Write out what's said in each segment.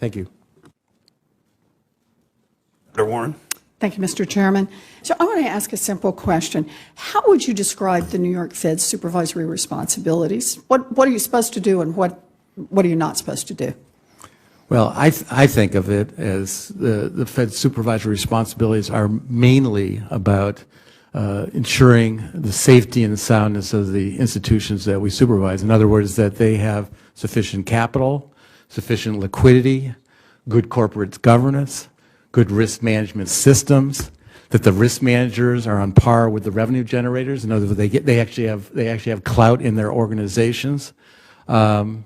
Thank you. Senator Warren. Thank you, Mr. Chairman. So I want to ask a simple question. How would you describe the New York Fed's supervisory responsibilities? What are you supposed to do and what are you not supposed to do? Well, I think of it as the Fed's supervisory responsibilities are mainly about ensuring the safety and soundness of the institutions that we supervise. In other words, that they have sufficient capital, sufficient liquidity, good corporate governance, good risk management systems, that the risk managers are on par with the revenue generators. In other words, they actually have clout in their organizations. Good.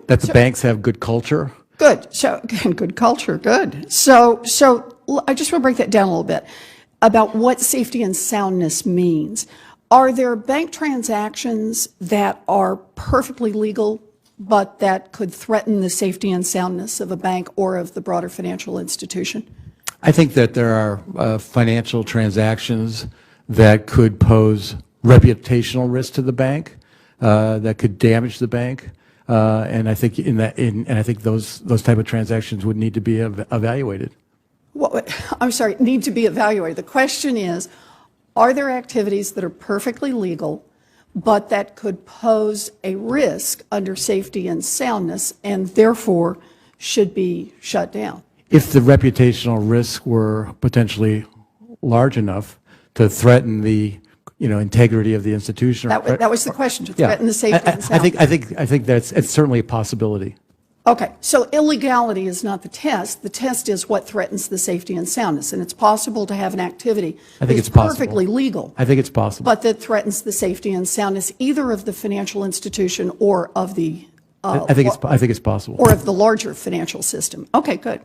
That the banks have good culture. Good. So again, good culture. Good. So I just want to break that down a little bit about what safety and soundness means. Are there bank transactions that are perfectly legal, but that could threaten the safety and soundness of a bank or of the broader financial institution? I think that there are financial transactions that could pose reputational risk to the bank, that could damage the bank, and I think I think those type of transactions would need to be evaluated. I'm sorry, need to be evaluated. The question is, are there activities that are perfectly legal, but that could pose a risk under safety and soundness, and therefore should be shut down? If the reputational risks were potentially large enough to threaten the integrity of the institution. That was the question, to threaten the safety and soundness. I think it's certainly a possibility. Okay, so illegality is not the test. The test is what threatens the safety and soundness, and it's possible to have an activity that's perfectly legal. I think it's possible. But that threatens the safety and soundness either of the financial institution or of the I think it's possible. Or of the larger financial system. Okay, good.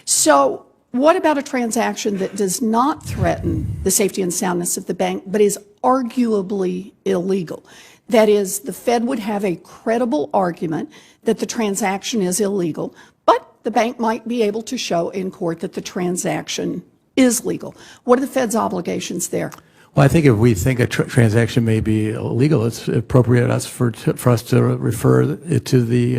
So what about a transaction that does not threaten the safety and soundness of the bank, but is arguably illegal? That is, the Fed would have a credible argument that the transaction is illegal, but the bank might be able to show in court that the transaction is legal. What are the Fed's obligations there? Well, I think if we think a transaction may be illegal, it's appropriate for us to refer it to the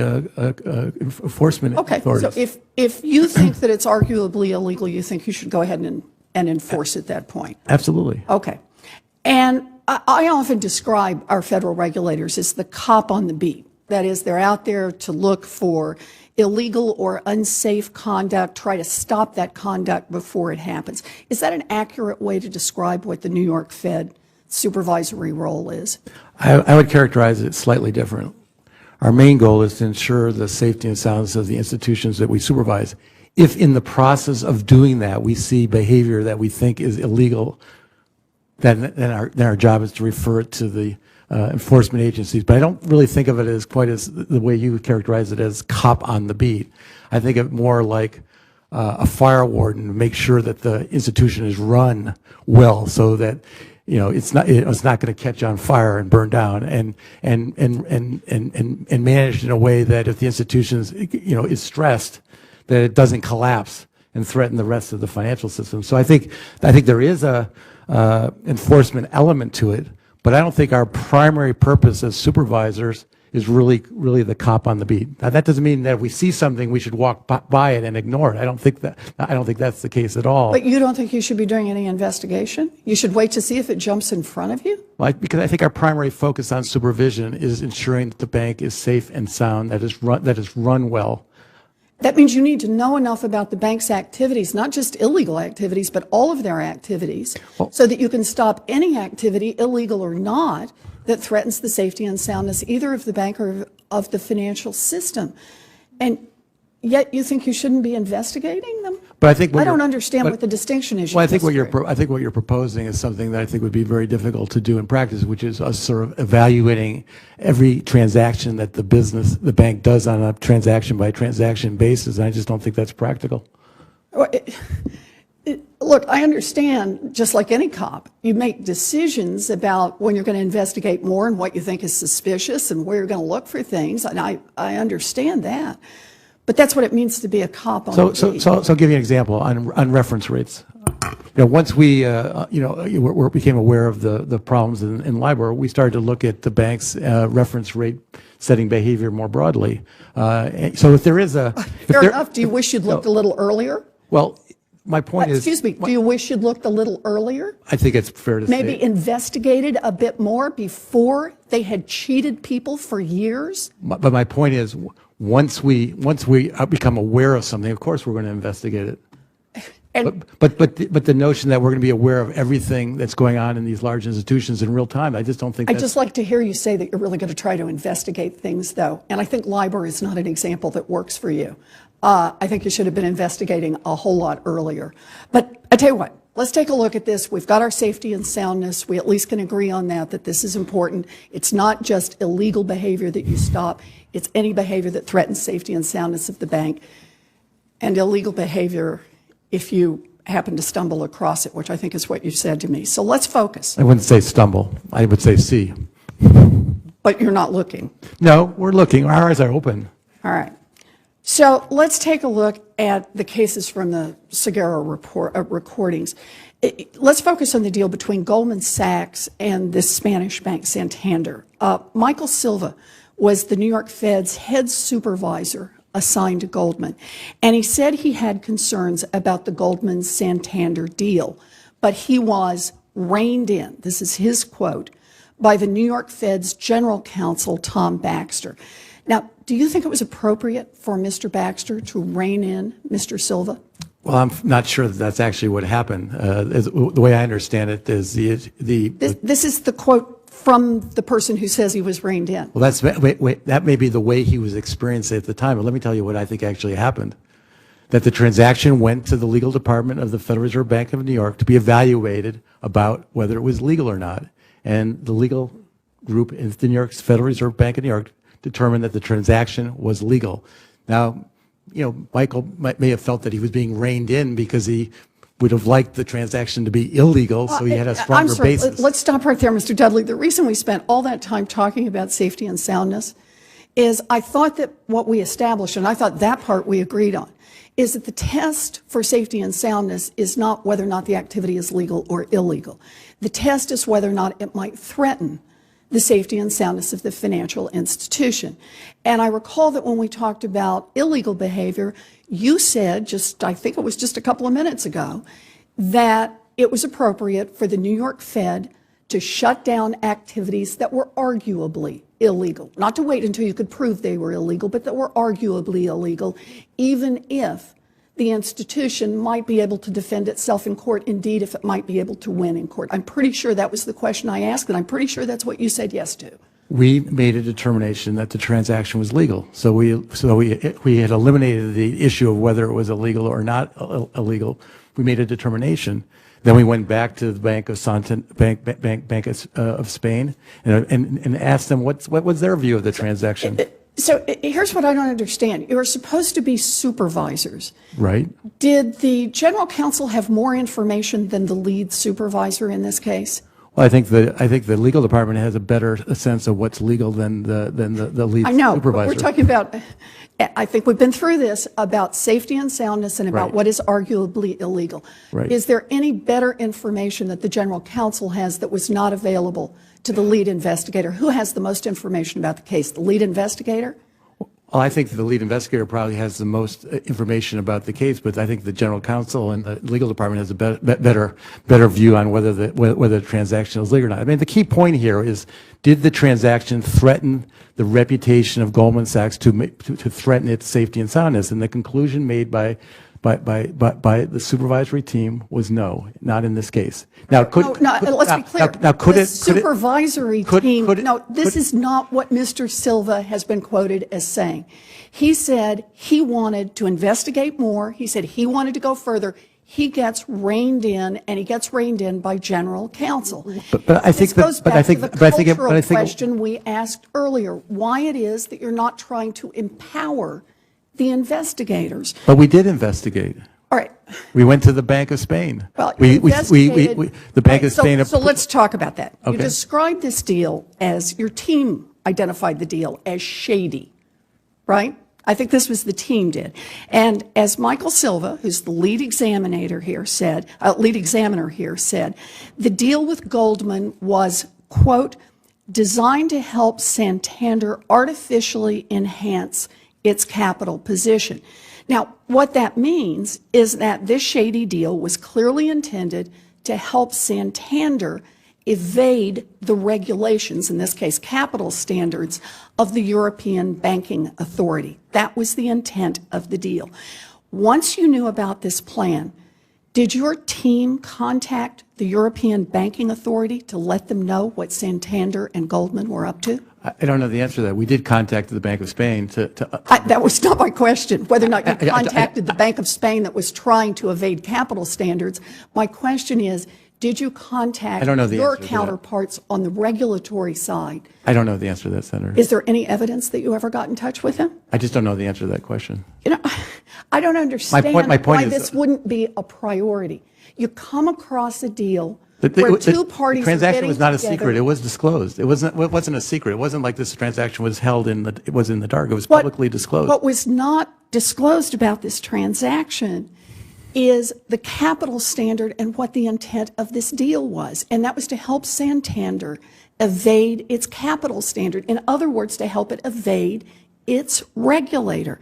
enforcement authorities. Okay, so if you think that it's arguably illegal, you think you should go ahead and enforce at that point? Absolutely. Okay. And I often describe our federal regulators as the cop on the beat. That is, they're out there to look for illegal or unsafe conduct, try to stop that conduct before it happens. Is that an accurate way to describe what the New York Fed supervisory role is? I would characterize it slightly different. Our main goal is to ensure the safety and soundness of the institutions that we supervise. If in the process of doing that we see behavior that we think is illegal, then our job is to refer it to the enforcement agencies. But I don't really think of it as quite as the way you characterize it, as cop on the beat. I think of it more like a fire warden to make sure that the institution is run well, so that it's not going to catch on fire and burn down, and managed in a way that if the institution is stressed, that it doesn't collapse and threaten the rest of the financial system. So I think there is a enforcement element to it. But I don't think our primary purpose as supervisors is really the cop on the beat. Now, that doesn't mean that if we see something, we should walk by it and ignore it. I don't think that's the case at all. But you don't think you should be doing any investigation? You should wait to see if it jumps in front of you? Well, because I think our primary focus on supervision is ensuring that the bank is safe and sound, that is run well. That means you need to know enough about the bank's activities, not just illegal activities, but all of their activities, so that you can stop any activity, illegal or not, that threatens the safety and soundness either of the bank or of the financial system. And yet you think you shouldn't be investigating them? But I think I don't understand what the distinction is. Well, I think what you're proposing is something that I think would be very difficult to do in practice, which is us sort of evaluating every transaction that the bank does on a transaction by transaction basis. And I just don't think that's practical. Look, I understand, just like any cop, you make decisions about when you're going to investigate more and what you think is suspicious and where you're going to look for things, and I understand that. But that's what it means to be a cop on the beat. So I'll give you an example on reference rates. once we, became aware of the problems in LIBOR, we started to look at the bank's reference rate setting behavior more broadly. So if there is a... Fair enough. Do you wish you'd looked a little earlier? Well, my point is... Excuse me. Do you wish you'd looked a little earlier? I think it's fair to say. Maybe investigated a bit more before they had cheated people for years? But my point is, once we become aware of something, of course we're going to investigate it. But the notion that we're going to be aware of everything that's going on in these large institutions in real time, I just don't think I'd just like to hear you say that you're really going to try to investigate things, though. And I think LIBOR is not an example that works for you. I think you should have been investigating a whole lot earlier. But I tell you what, let's take a look at this. We've got our safety and soundness. We at least can agree on that this is important. It's not just illegal behavior that you stop. It's any behavior that threatens safety and soundness of the bank. And illegal behavior if you happen to stumble across it, which I think is what you said to me. So let's focus. I wouldn't say stumble. I would say see. But you're not looking. No, we're looking. Our eyes are open. All right. So let's take a look at the cases from the Segura recordings. Let's focus on the deal between Goldman Sachs and this Spanish bank, Santander. Michael Silva was the New York Fed's head supervisor assigned to Goldman. And he said he had concerns about the Goldman-Santander deal, but he was reined in, this is his quote, by the New York Fed's general counsel, Tom Baxter. Now, do you think it was appropriate for Mr. Baxter to rein in Mr. Silva? Well, I'm not sure that that's actually what happened. The way I understand it is This is the quote from the person who says he was reined in. Well, that may be the way he was experiencing it at the time, but let me tell you what I think actually happened. That the transaction went to the legal department of the Federal Reserve Bank of New York to be evaluated about whether it was legal or not. And the legal group in the New York Federal Reserve Bank of New York determined that the transaction was legal. Now, Michael may have felt that he was being reined in because he would have liked the transaction to be illegal, so he had a stronger basis. Let's stop right there, Mr. Dudley. The reason we spent all that time talking about safety and soundness is I thought that what we established, and I thought that part we agreed on, is that the test for safety and soundness is not whether or not the activity is legal or illegal. The test is whether or not it might threaten the safety and soundness of the financial institution. And I recall that when we talked about illegal behavior, you said, I think it was just a couple of minutes ago, that it was appropriate for the New York Fed to shut down activities that were arguably illegal. Not to wait until you could prove they were illegal, but that were arguably illegal, even if the institution might be able to defend itself in court, indeed, if it might be able to win in court. I'm pretty sure that was the question I asked, and I'm pretty sure that's what you said yes to. We made a determination that the transaction was legal. So we had eliminated the issue of whether it was illegal or not illegal. We made a determination. Then we went back to the Bank of Spain and asked them what was their view of the transaction. So here's what I don't understand. You're supposed to be supervisors. Right. Did the general counsel have more information than the lead supervisor in this case? Well, I think the legal department has a better sense of what's legal than the lead supervisor. I know, but we're talking about, I think we've been through this, about safety and soundness and about what is arguably illegal. Right. Is there any better information that the general counsel has that was not available to the lead investigator? Who has the most information about the case? The lead investigator? Well, I think the lead investigator probably has the most information about the case, but I think the general counsel and the legal department has a better view on whether the transaction is legal or not. I mean, the key point here is, did the transaction threaten the reputation of Goldman Sachs to threaten its safety and soundness? And the conclusion made by the supervisory team was no, not in this case. Now, let's be clear. Now, could the it? Supervisory team. No, this is not what Mr. Silva has been quoted as saying. He said he wanted to investigate more. He said he wanted to go further. He gets reined in, and he gets reined in by general counsel. But I think this goes back to the cultural question we asked earlier: why it is that you're not trying to empower the investigators. But we did investigate. All right. We went to the Bank of Spain. Well, the Bank of Spain. So let's talk about that. Okay. You described this deal as, your team identified the deal as shady, right? I think this was the team did. And as Michael Silva, who's the lead examiner here said, the deal with Goldman was, quote, designed to help Santander artificially enhance its capital position. Now, what that means is that this shady deal was clearly intended to help Santander evade the regulations, in this case capital standards, of the European Banking Authority. That was the intent of the deal. Once you knew about this plan, did your team contact the European Banking Authority to let them know what Santander and Goldman were up to? I don't know the answer to that. We did contact the Bank of Spain that was not my question, whether or not you contacted the Bank of Spain that was trying to evade capital standards. My question is, did you contact your counterparts on the regulatory side? I don't know the answer to that, Senator. Is there any evidence that you ever got in touch with them? I just don't know the answer to that question. You know, I don't understand why this wouldn't be a priority. You come across a deal where two parties the transaction was not a together. secret. It was disclosed. It wasn't a secret. It wasn't like this transaction was held in the, it was in the dark. It was publicly disclosed. What was not disclosed about this transaction is the capital standard and what the intent of this deal was. And that was to help Santander evade its capital standard. In other words, to help it evade its regulator.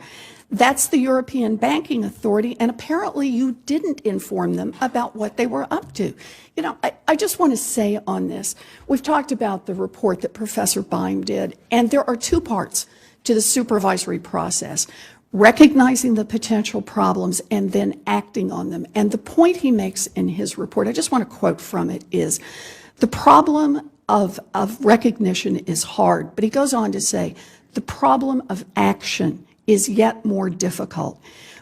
That's the European Banking Authority, and apparently you didn't inform them about what they were up to. You know, I just want to say on this, we've talked about the report that Professor Beim did, and there are two parts to the supervisory process: recognizing the potential problems and then acting on them. And the point he makes in his report, I just want to quote from it, is the problem of recognition is hard, but he goes on to say, the problem of action is yet more difficult.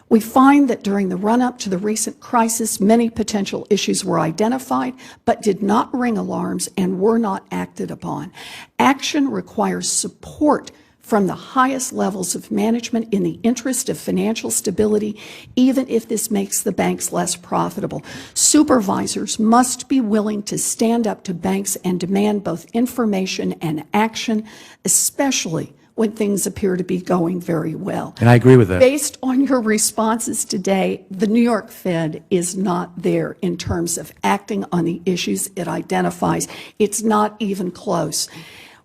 We find that during the run-up to the recent crisis, many potential issues were identified, but did not ring alarms and were not acted upon. Action requires support from the highest levels of management in the interest of financial stability, even if this makes the banks less profitable. Supervisors must be willing to stand up to banks and demand both information and action, especially when things appear to be going very well. And I agree with that. Based on your responses today, the New York Fed is not there in terms of acting on the issues it identifies. It's not even close.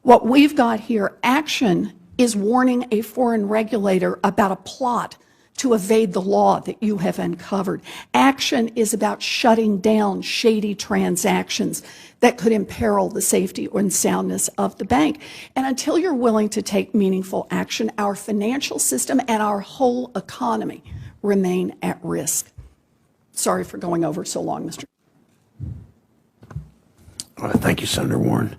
What we've got here, action, is warning a foreign regulator about a plot to evade the law that you have uncovered. Action is about shutting down shady transactions that could imperil the safety and soundness of the bank. And until you're willing to take meaningful action, our financial system and our whole economy remain at risk. Sorry for going over so long, Mr. Thank you, Senator Warren.